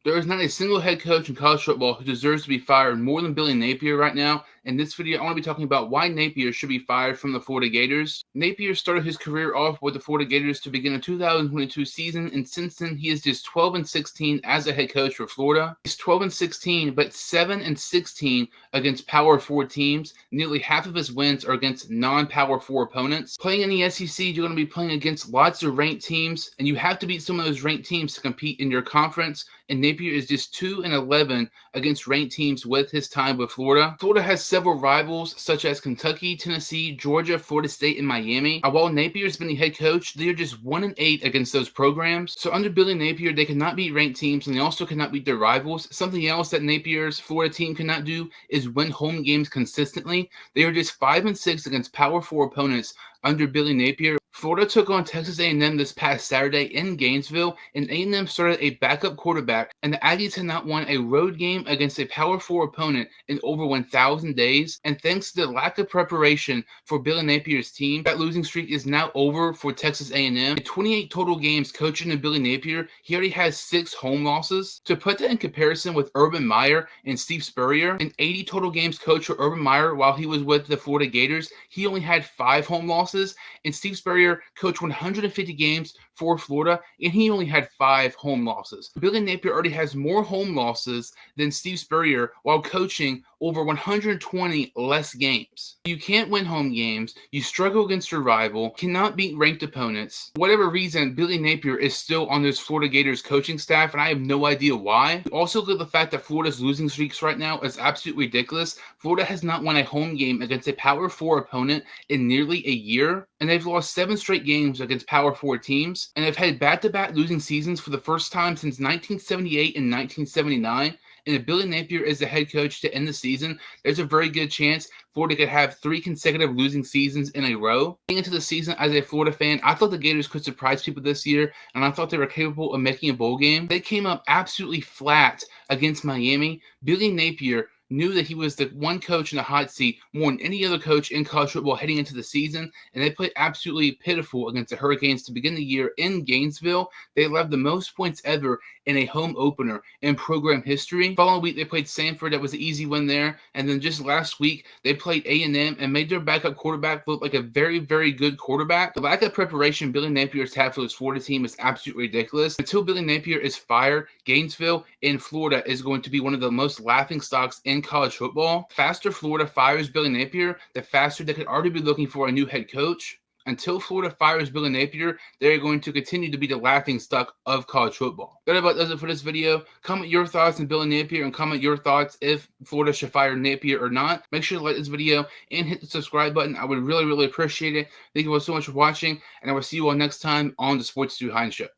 There is not a single head coach in college football who deserves to be fired more than Billy Napier right now. In this video, I want to be talking about why Napier should be fired from the Florida Gators. Napier started his career off with the Florida Gators to begin the 2022 season, and since then, he is just 12-16 as a head coach for Florida. He's 12-16, but 7-16 against Power 4 teams. Nearly half of his wins are against non-Power 4 opponents. Playing in the SEC, you're going to be playing against lots of ranked teams, and you have to beat some of those ranked teams to compete in your conference. And Napier is just 2-11 against ranked teams with his time with Florida. Florida has several rivals such as Kentucky, Tennessee, Georgia, Florida State, and Miami. While Napier's been the head coach, they are just 1-8 against those programs. So under Billy Napier, they cannot beat ranked teams, and they also cannot beat their rivals. Something else that Napier's Florida team cannot do is win home games consistently. They are just 5-6 against Power 4 opponents under Billy Napier. Florida took on Texas A&M this past Saturday in Gainesville, and A&M started a backup quarterback, and the Aggies had not won a road game against a Power 4 opponent in over 1,000 days. And thanks to the lack of preparation for Billy Napier's team, that losing streak is now over for Texas A&M. In 28 total games coaching under Billy Napier, he already has 6 home losses. To put that in comparison with Urban Meyer and Steve Spurrier, in 80 total games coached for Urban Meyer while he was with the Florida Gators, he only had 5 home losses, and Steve Spurrier coached 150 games for Florida, and he only had 5 home losses. Billy Napier already has more home losses than Steve Spurrier while coaching over 120 less games. You can't win home games, you struggle against your rival, cannot beat ranked opponents. For whatever reason, Billy Napier is still on this Florida Gators coaching staff, and I have no idea why. Also, look at the fact that Florida's losing streaks right now is absolutely ridiculous. Florida has not won a home game against a Power 4 opponent in nearly a year, and they've lost 7 straight games against Power 4 teams, and they've had back-to-back losing seasons for the first time since 1978 and 1979. And if Billy Napier is the head coach to end the season, there's a very good chance Florida could have 3 consecutive losing seasons in a row. Going into the season as a Florida fan, I thought the Gators could surprise people this year, and I thought they were capable of making a bowl game. They came up absolutely flat against Miami. Billy Napier knew that he was the one coach in the hot seat more than any other coach in college football heading into the season, and they played absolutely pitiful against the Hurricanes to begin the year in Gainesville. They allowed the most points ever in a home opener in program history. Following week, they played Sanford. That was an easy win there. And then just last week, they played A&M and made their backup quarterback look like a very, very good quarterback. The lack of preparation Billy Napier's had for his Florida team is absolutely ridiculous. Until Billy Napier is fired, Gainesville in Florida is going to be one of the most laughing stocks in college football. Faster Florida fires Billy Napier, the faster they could already be looking for a new head coach. Until Florida fires Billy Napier, they're going to continue to be the laughing stock of college football. That about does it for this video. Comment your thoughts on Billy Napier and comment your thoughts if Florida should fire Napier or not. Make sure to like this video and hit the subscribe button. I would really, really appreciate it. Thank you all so much for watching, and I will see you all next time on the Sports Stu Hines Show.